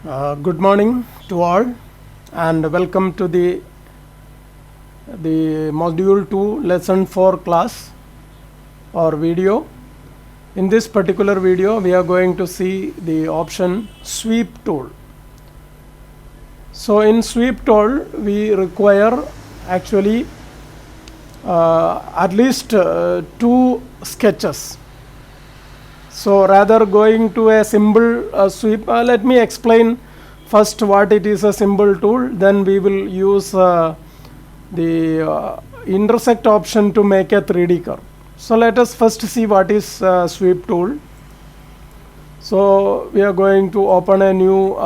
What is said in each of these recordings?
Good morning to all and welcome to the module 2 lesson 4 class or video. In this particular video we are going to see the option sweep tool. So in sweep tool we require actually at least 2 sketches. So rather going to a symbol sweep, let me explain first what it is a symbol tool, then we will use the intersect option to make a 3D curve. So let us first see what is sweep tool. So we are going to open a new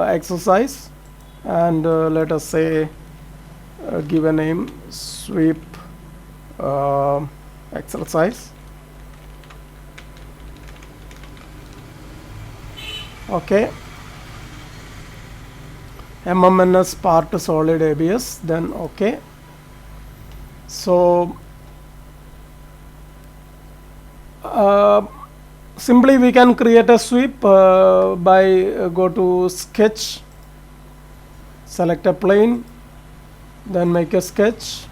exercise and let us say give a name sweep exercise. Okay, MMNS part solid ABS, then okay. So simply we can create a sweep by go to sketch, select a plane, then make a sketch.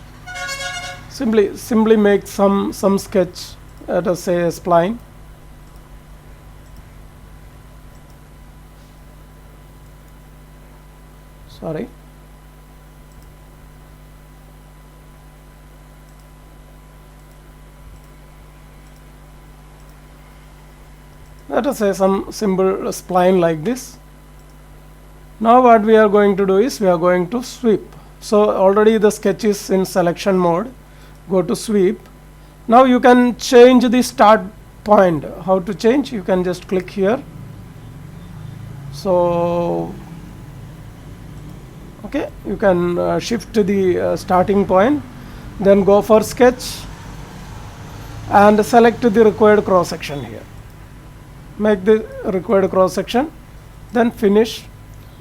Simply make some sketch, let us say a spline. Sorry. Let us say some simple spline like this. Now what we are going to do is we are going to sweep. So already the sketch is in selection mode. Go to sweep. Now you can change the start point. How to change? You can just click here. So okay, you can shift to the starting point, then go for sketch and select the required cross section here. Make the required cross section, then finish.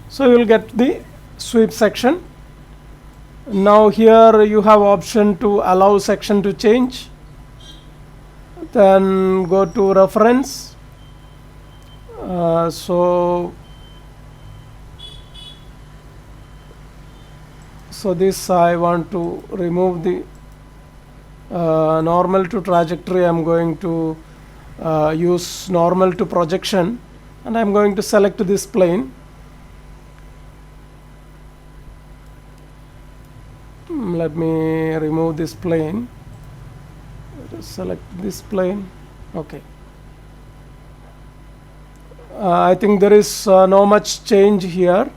So you will get the sweep section. Now here you have option to allow section to change. Then go to reference. So this I want to remove the normal to trajectory. I am going to use normal to projection and I am going to select this plane. Let me remove this plane. Let us select this plane. Okay. I think there is no much change here.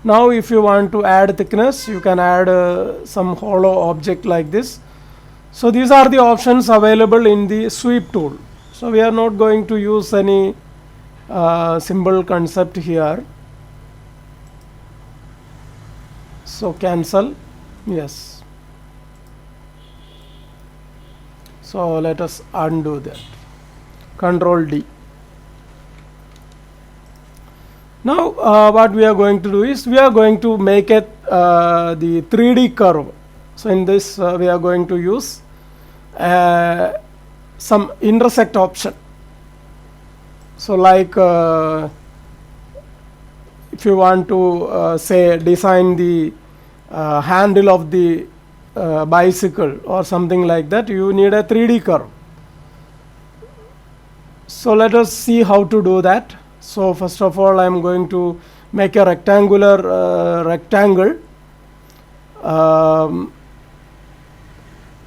Now if you want to add thickness, you can add some hollow object like this. So these are the options available in the sweep tool. So we are not going to use any symbol concept here. So cancel, yes. So let us undo that. Control D. Now what we are going to do is we are going to make it the 3D curve. So in this we are going to use some intersect option. So like if you want to say design the handle of the bicycle or something like that, you need a 3D curve. So let us see how to do that. So first of all I am going to make a rectangular rectangle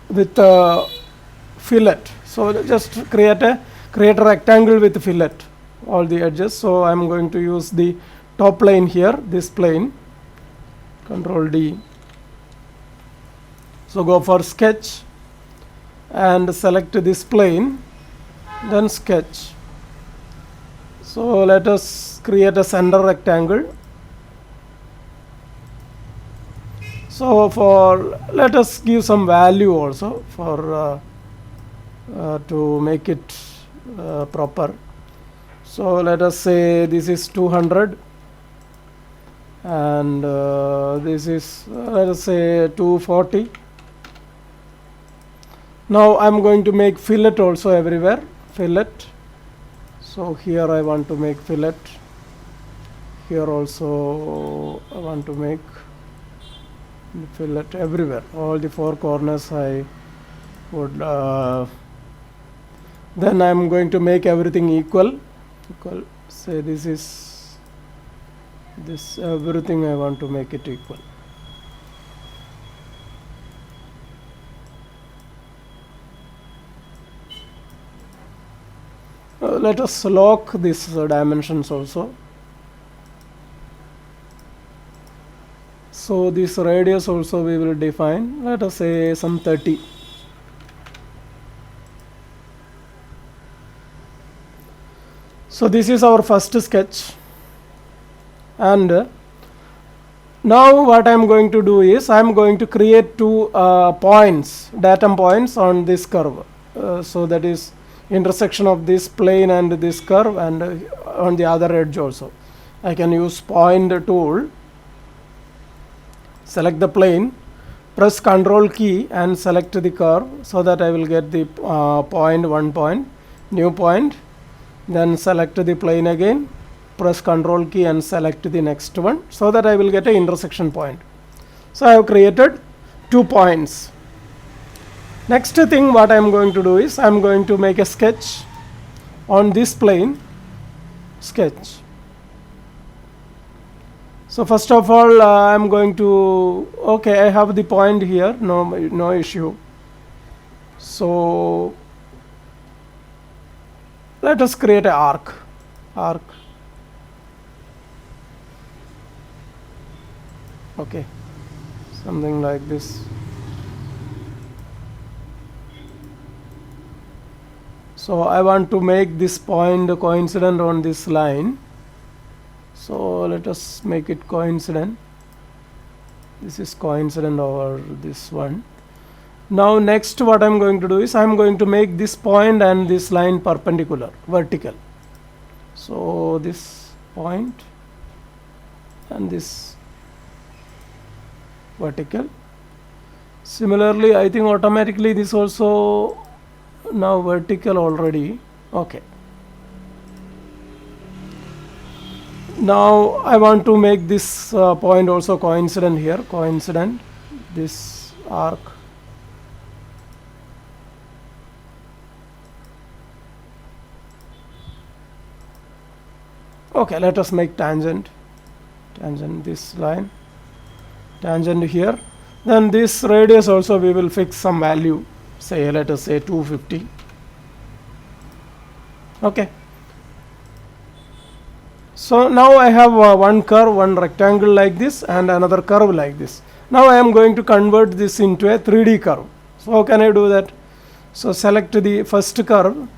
with a fillet. So just create a rectangle with fillet all the edges. So I am going to use the top plane here, this plane. Control D. So go for sketch and select this plane, then sketch. So let us create a center rectangle. So let us give some value also for to make it proper. So let us say this is 200 and this is let us say 240. Now I am going to make fillet also everywhere, fillet. So here I want to make fillet. Here also I want to make fillet everywhere, all the four corners I would then I'm going to make everything equal. Say this is this, everything I want to make it equal. Let us lock these dimensions also. So this radius also we will define, let us say some 30. So this is our first sketch, and now what I am going to do is I am going to create two points, datum points on this curve. So that is intersection of this plane and this curve, and on the other edge also. I can use point tool, select the plane, press Ctrl key and select the curve, so that I will get the point, one point, new point. Then select the plane again, press Ctrl key and select the next one, so that I will get an intersection point. So I have created 2 points. Next thing what I am going to do is I am going to make a sketch on this plane, sketch. So first of all I am going to, okay, I have the point here, no issue. So let us create an arc. Okay, something like this. So I want to make this point coincident on this line. So let us make it coincident. This is coincident over this one. Now next what I am going to do is I am going to make this point and this line perpendicular, vertical. So this point and this vertical. Similarly, I think automatically this also now vertical already. Okay. Now I want to make this point also coincident here, coincident, this arc. Okay, let us make tangent this line, tangent here. Then this radius also we will fix some value, say let us say 250. Okay. So now I have one curve, one rectangle like this and another curve like this. Now I am going to convert this into a 3D curve. So how can I do that? So select the first curve,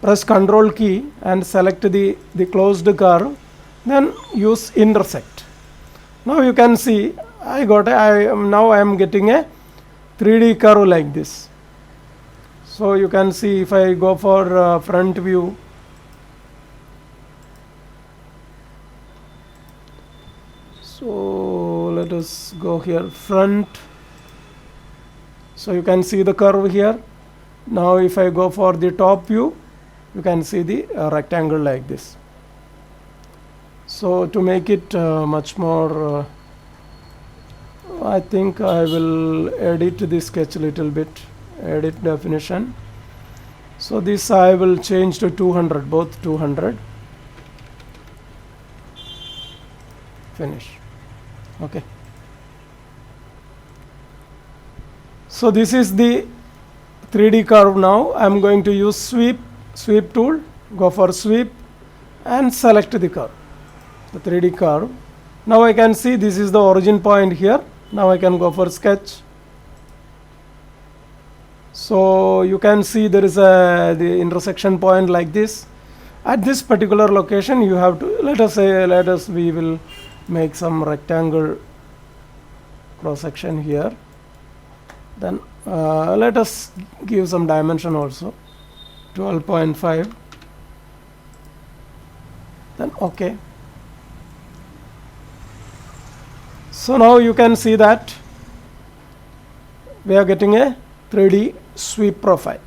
press Ctrl key and select the closed curve, then use intersect. Now you can see now I am getting a 3D curve like this. So you can see if I go for front view, so let us go here, front. So you can see the curve here. Now if I go for the top view, you can see the rectangle like this. So to make it much more, I think I will edit the sketch a little bit, edit definition. So this I will change to 200, both 200. Finish. Okay. So this is the 3D curve. Now I am going to use sweep tool, go for sweep and select the curve, the 3D curve. Now I can see this is the origin point here. Now I can go for sketch. So you can see there is the intersection point like this. At this particular location you have to, we will make some rectangle cross section here. Then let us give some dimension also, 12.5. Then okay. So now you can see that we are getting a 3D sweep profile.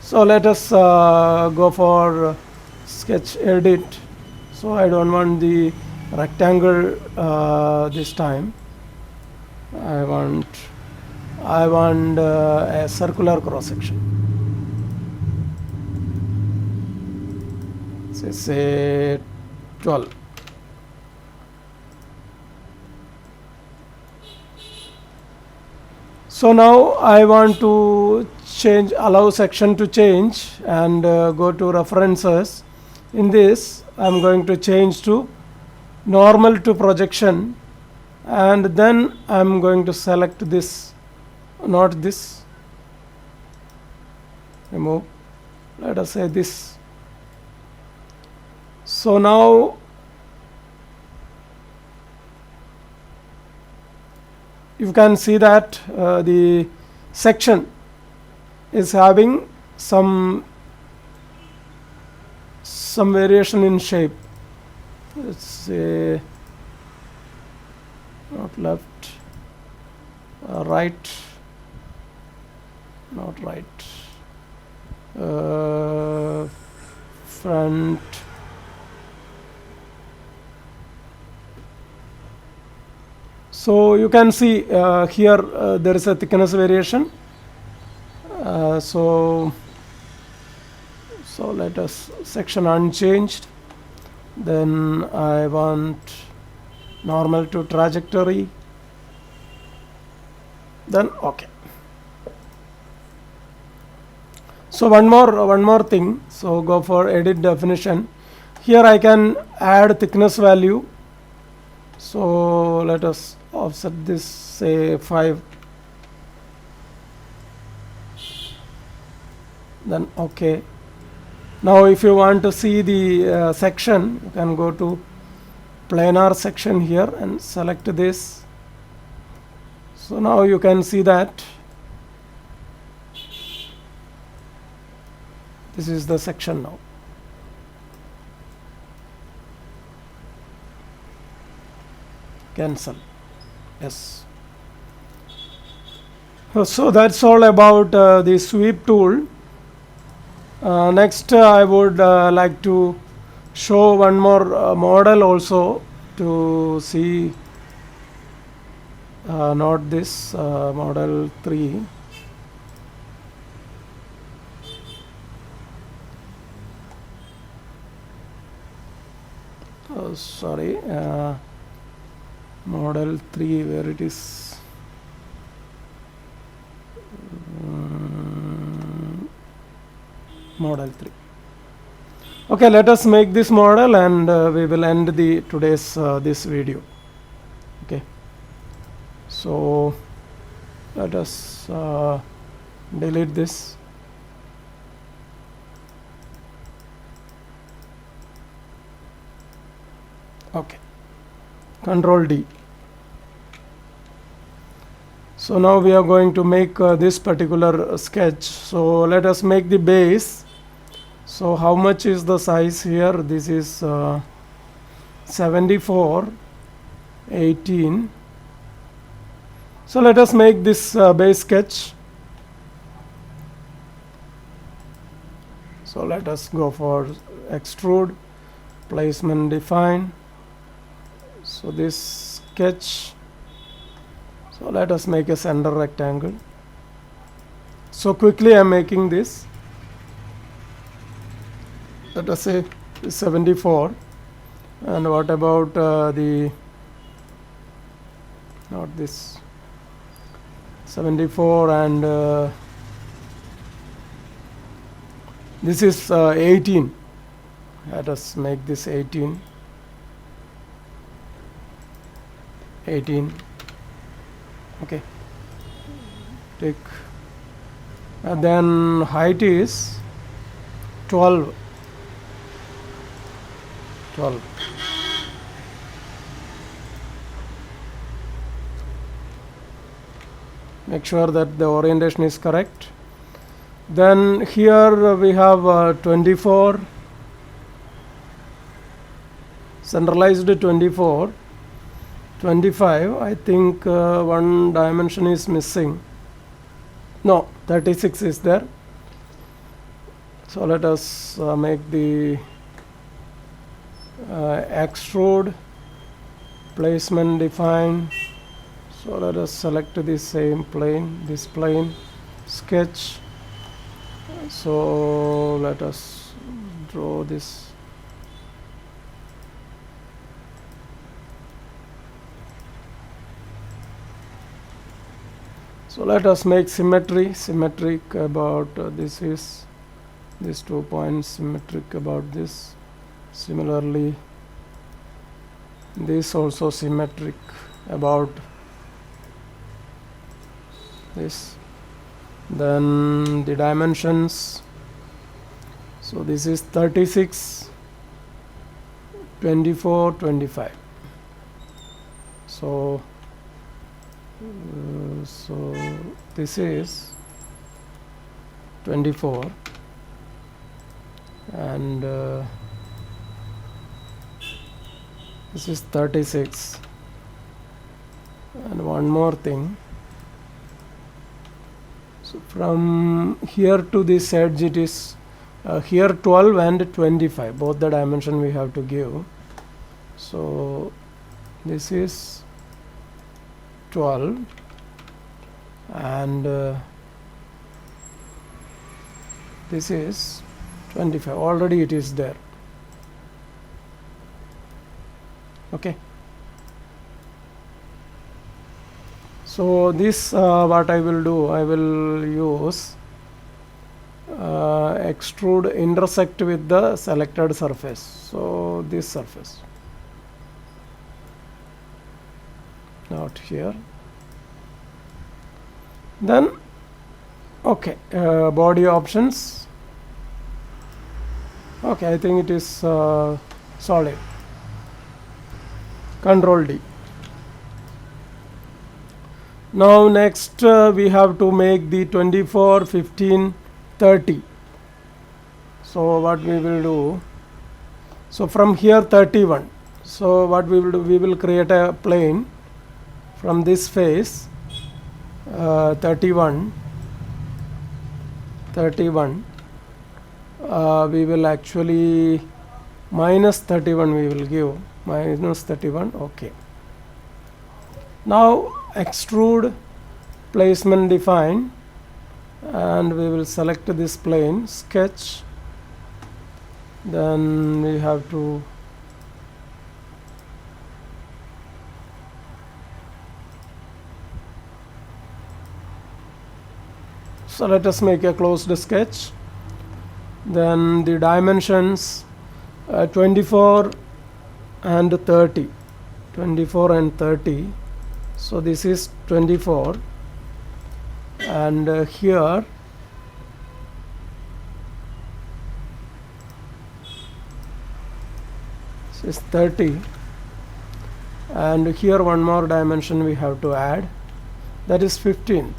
So let us go for sketch edit. So I don't want the rectangle this time. I want a circular cross section. So say 12. So now I want to change, allow section to change, and go to references. In this I'm going to change to normal to projection, and then I'm going to select this, not this, remove, let us say this. So now you can see that the section is having some variation in shape. Let's say not left, right, not right, front, so you can see here there is a thickness variation. So let us section unchanged, then I want normal to trajectory, then OK. So one more thing, so go for edit definition. Here I can add thickness value, so let us offset this, say 5, then OK. Now if you want to see the section, you can go to planar section here and select this. So now you can see that this is the section now. Cancel. Yes. So that's all about the sweep tool. Next I would like to show one more model also to see, not this, model 3. Oh, sorry, model 3, where it is. Model 3. Okay, let us make this model, and we will end the today's this video. Okay, so let us delete this. Okay, Control D. So now we are going to make this particular sketch. So let us make the base. So how much is the size here? This is 74, 18. So let us make this base sketch. So let us go for extrude, placement define. So this sketch. So let us make a center rectangle. So quickly I am making this. Let us say 74, and what about the, not this, 74, and this is 18. Let us make this 18. 18. Okay. Take, and then height is 12. 12. Make sure that the orientation is correct. Then here we have 24, centralized 24, 25. I think one dimension is missing. No, 36 is there. So let us make the extrude, placement define. So let us select the same plane, this plane, sketch. So let us draw this. So let us make symmetric about this is these 2 points, symmetric about this. Similarly, this also symmetric about this. Then the dimensions. So this is 36, 24, 25. So this is 24 and this is 36. And one more thing, so from here to this edge it is here 12 and 25, both the dimension we have to give. So this is 12 and this is 25. Already it is there. Okay. So this what I will do, I will use extrude intersect with the selected surface. So this surface, not here. Then okay, body options. Okay, I think it is solid. Control D. Now next we have to make the 24, 15, 30. So what we will do, so from here 31. So what we will do, we will create a plane from this face 31, we will actually minus 31 we will give, minus 31, okay. Now extrude, placement define, and we will select this plane, sketch, then we have to so let us make a closed sketch. Then the dimensions 24 and 30, 24 and 30. So this is 24 and here this is 30 and here one more dimension we have to add, that is 15.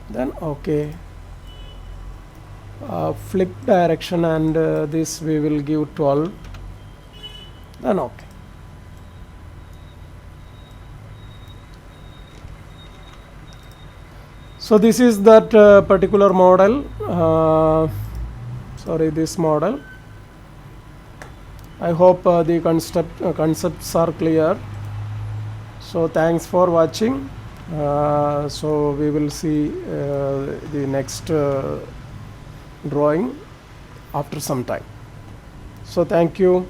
Then okay, flip direction and this we will give 12, then okay. So this is that particular model, this model. I hope the concepts are clear. So thanks for watching. So we will see the next drawing after some time. So thank you.